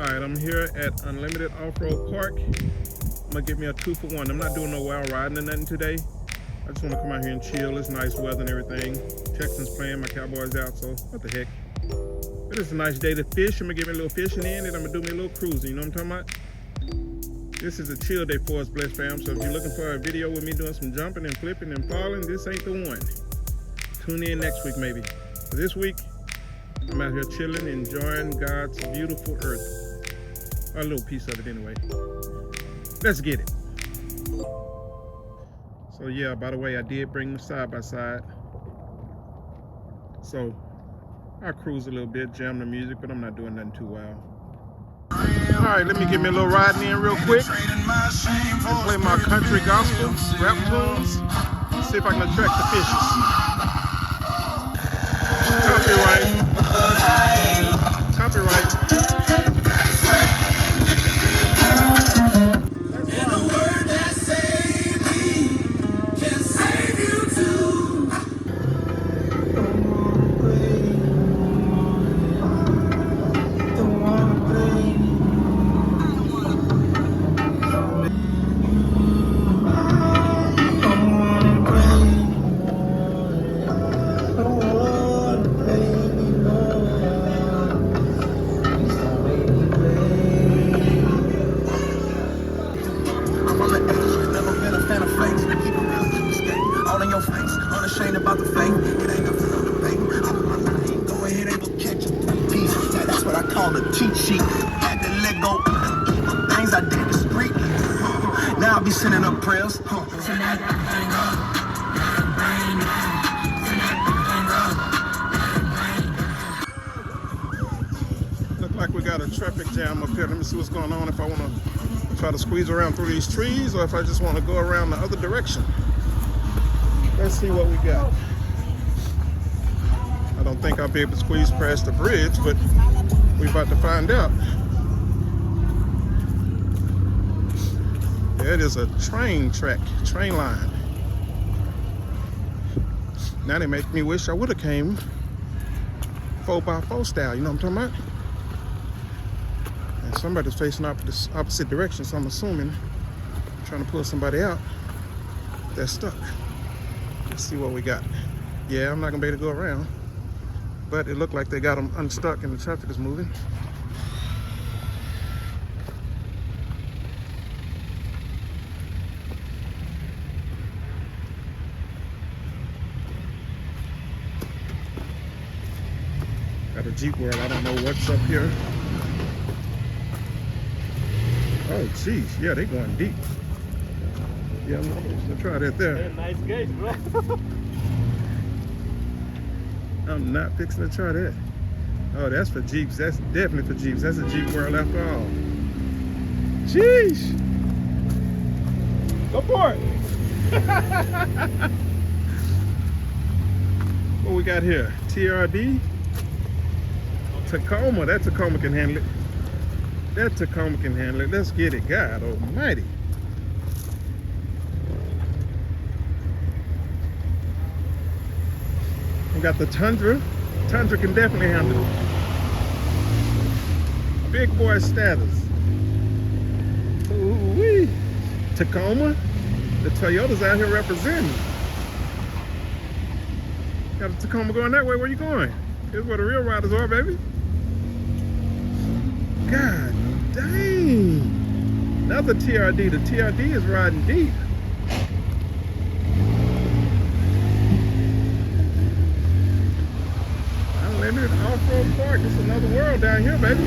Alright, I'm here at Unlimited Off-Road Park. I'm gonna get me a 2-for-1. I'm not doing no wild riding or nothing today. I just wanna come out here and chill. It's nice weather and everything. Texans playing, my Cowboys out, so what the heck. But it's a nice day to fish. I'm gonna get me a little fishing in and I'm gonna do me a little cruising, you know what I'm talking about? This is a chill day for us, blessed fam. So if you're looking for a video with me doing some jumping and flipping and falling, this ain't the one. Tune in next week maybe. For this week, I'm out here chilling, enjoying God's beautiful earth. A little piece of it anyway. Let's get it. So yeah, by the way, I did bring the side-by-side. So I cruise a little bit, jam the music, but I'm not doing nothing too wild. All right, let me get me a little riding in real quick. I'll play my country gospel, rap tunes. See if I can attract the fishes. Copyright. Copyright. Now I'll be sending up prayers. Look like we got a traffic jam up here. Let me see what's going on, if I want to try to squeeze around through these trees or if I just want to go around the other direction. Let's see what we got. I don't think I'll be able to squeeze past the bridge, but we're about to find out. That is a train track, train line. Now they make me wish I would have came 4x4 style, you know what I'm talking about? And somebody's facing opposite direction, so I'm assuming trying to pull somebody out that's stuck. Let's see what we got. Yeah, I'm not gonna be able to go around, but it looked like they got them unstuck and the traffic is moving. Got a Jeep World, I don't know what's up here. Oh geez, yeah, they going deep. Yeah, I'm gonna try that there. Hey, nice gauge, bro. I'm not fixing to try that. Oh, that's for Jeeps. That's definitely for Jeeps. That's a Jeep World after all. Jeez. Go for it. What we got here? TRD. Tacoma. That Tacoma can handle it. That Tacoma can handle it. Let's get it. God almighty. We got the Tundra. Tundra can definitely handle it. Big boy status. Ooh-wee. Tacoma. The Toyota's out here representing. Got a Tacoma going that way. Where you going? Here's where the real riders are, baby. God dang. Another TRD. The TRD is riding deep. Unlimited Off-Road Park. It's another world down here, baby.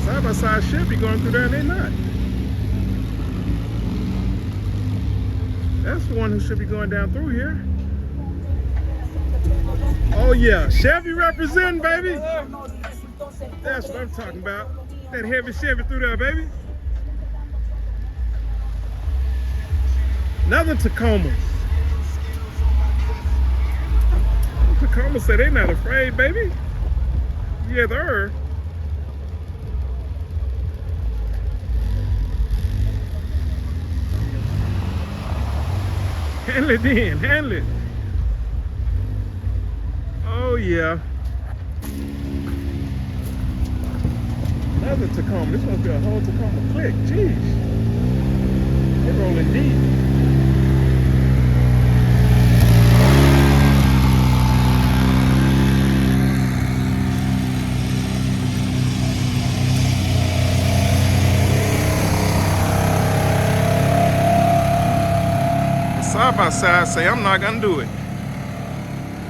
Side-by-side should be going through there and they're not. That's the one who should be going down through here. Oh yeah, Chevy representing, baby. That's what I'm talking about. That heavy Chevy through there, baby. Another Tacoma. Tacoma said they're not afraid, baby. Yeah, they're. Handle it in, handle it. Oh yeah. another Tacoma. This must be a whole Tacoma click. Jeez. They're rolling deep. Side by side say I'm not gonna do it.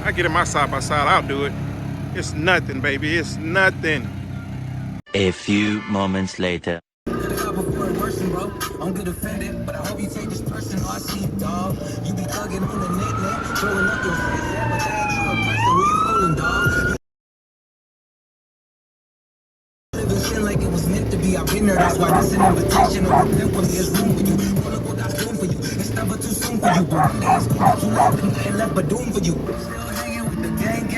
I get in my side by side, I'll do it. It's nothing, baby. It's nothing. A few moments later. I'm good offended, but I hope you take this person. I see you, dog. You be thugging on the net, showing up your face, but that ain't you a person. Who you fooling, dog? Living like it was meant to be. I've been there, that's why this an invitation. To repent for me, there's room for you. Pull up what I've done for you. It's never too soon for you, but one day it's gonna be too late. Ain't left but doom for you. Still hanging with the gang.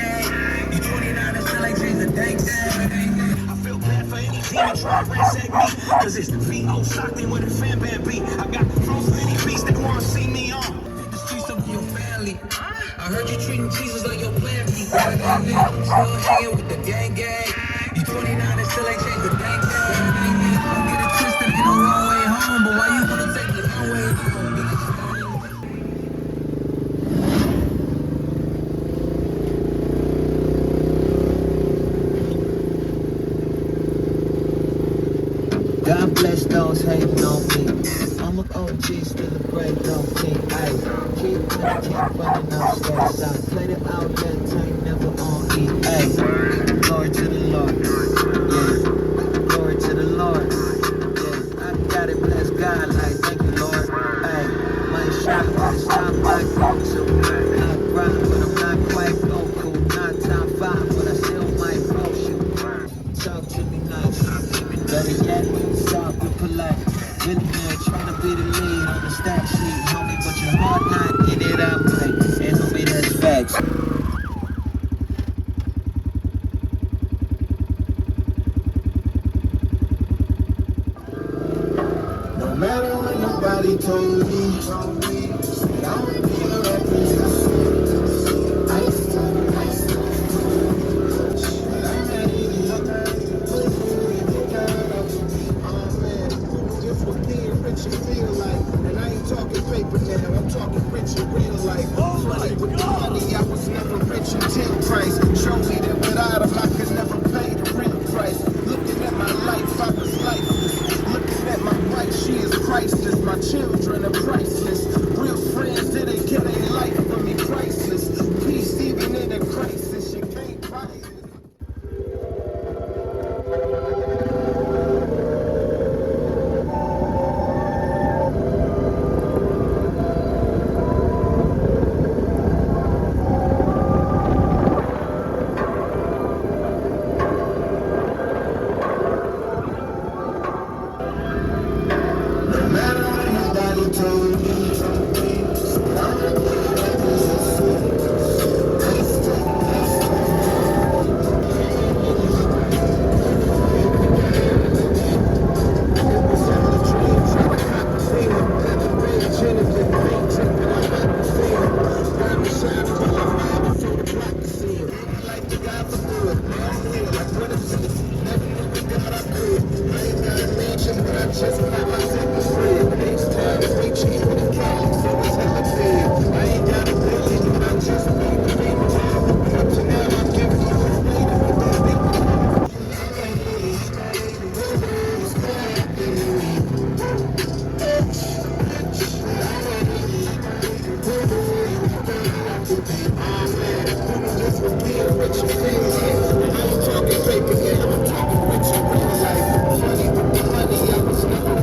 You 29 and still ain't changed a dang thing. I feel bad for any demon trying to ransack me. Cause it's the VO Stockton with a fan band beat. I got so many beats that wanna see me on. Take the streets over your family. I heard you treating Jesus like your plan B. Still hanging with the gang. You 29 and still ain't changed a dang thing. Don't get it twisted, ain't no wrong way home. But why you wanna take the long way home, bitch? God bless those hating on me. I'm an OG, still a great don't think. Ayy, keep running up steps. I play the outlet tank, never on E. Ayy, glory to the Lord. Yeah, glory to the Lord. Yeah, I got it, bless God, like thank you, Lord. Ayy, my shot, but it's not my go-to. I rock, but I'm not quite Goku. Not top 5, but I still might roast you. Talk to me nice. Better yet, stop with polite. Really man, trying to be the lead on the stat sheet, homie, but your heart not in it, I might. And homie, that's facts. No matter what nobody told me that I would be a representative. I used to but I'm ready to look at it. Oh man, just what being rich and feel like. And I ain't talking paper now, I'm talking rich in real life. Like with the money, I was never rich until Christ showed me that without him I could never pay the real price. Looking at my life, I was lifeless. Looking at my wife, she is priceless. My children are priceless. Real friends didn't get a life for me, priceless. Peace even in a crisis, you can't buy it. No matter what nobody told me, I'm gonna be a representative. Just got my second friend. Next time it's way cheaper than Cali, so it's hella fair. I ain't got a billion, but I just made the paper. Up to now, I'm giving you a later, but then they just was being rich and feel like. And I ain't talking paper now, I'm talking rich and real life. Money with the money, I was never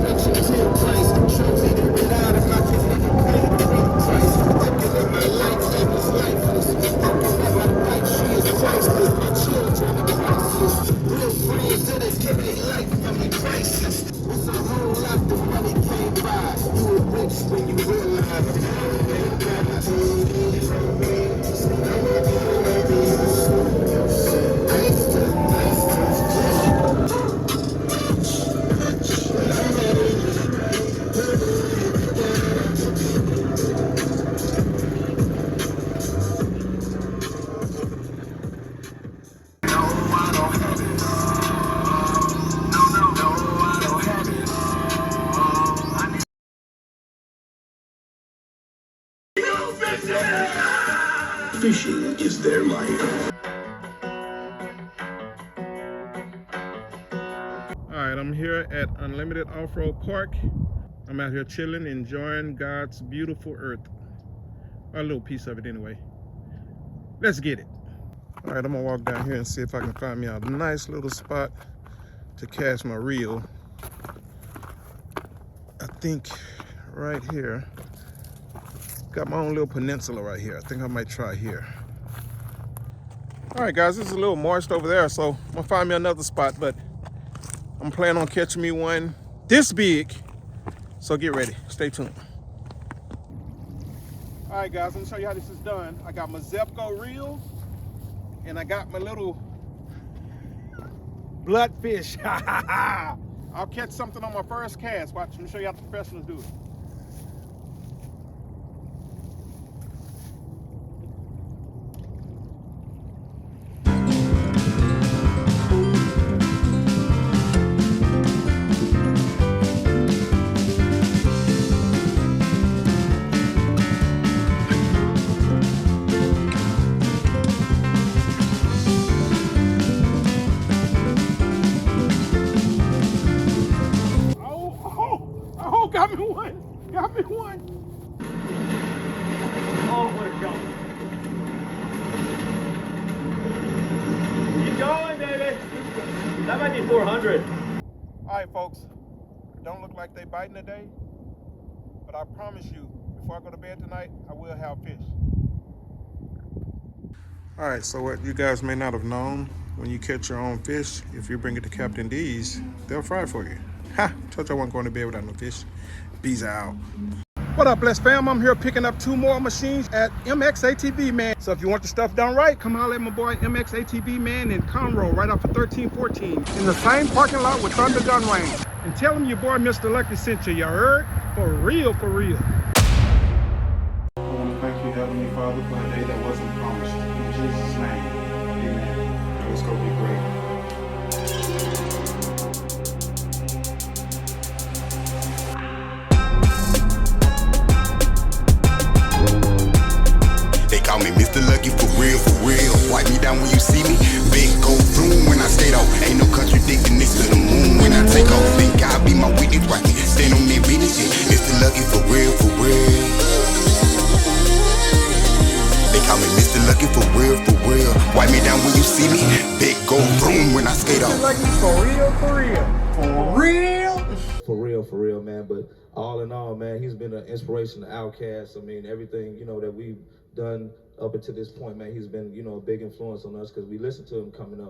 Fishing is their life. All right, I'm here at Unlimited Off-Road Park. I'm out here chilling, enjoying God's beautiful earth. A little piece of it anyway. Let's get it. All right, I'm gonna walk down here and see if I can find me a nice little spot to cast my reel. I think right here, got my own little peninsula right here. I think I might try here. All right, guys, this is a little moist over there, so I'm gonna find me another spot, but I'm planning on catching me one this big, so get ready, stay tuned. All right, guys, let me show you how this is done. I got my Zepco reel, and I got my little bloodfish. I'll catch something on my first cast. Watch, let me show you how the professionals do it. Oh, got me one. Got me one. Oh, what a jump. Keep going, baby. That might be 400. All right, folks. Don't look like they biting today, but I promise you, before I go to bed tonight, I will have fish. All right, so what you guys may not have known, when you catch your own fish, if you bring it to Captain D's, they'll fry it for you. Ha! Told you I wasn't going to bed without no fish. Bees are out. What up, Blessed fam? I'm here picking up 2 more machines at MX ATV, man. So if you want your stuff done right, come holler at my boy MX ATV, man, in Conroe, right off of 1314. In the same parking lot with Thunder Gun Range. And tell him your boy Mr. Lucky sent you. You heard? For real, for real. I want to thank you, Heavenly Father, for a day that wasn't promised. In Jesus' name, amen. Let's go be great. Call me Mr. Lucky for real, for real. Wipe me down when you see me. Big go boom when I skate off. Ain't no contradicting this to the moon when I take off. Think I'll be my witness, right? Stand on that business. Mr. Lucky for real, for real. They call me Mr. Lucky for real, for real. Wipe me down when you see me. Big go boom when I skate off. Lucky for real, for real. For real. For real, man. But all in all, man, he's been an inspiration to Outkast. I mean, everything, that we've done up until this point, man, he's been, a big influence on us because we listened to him coming up.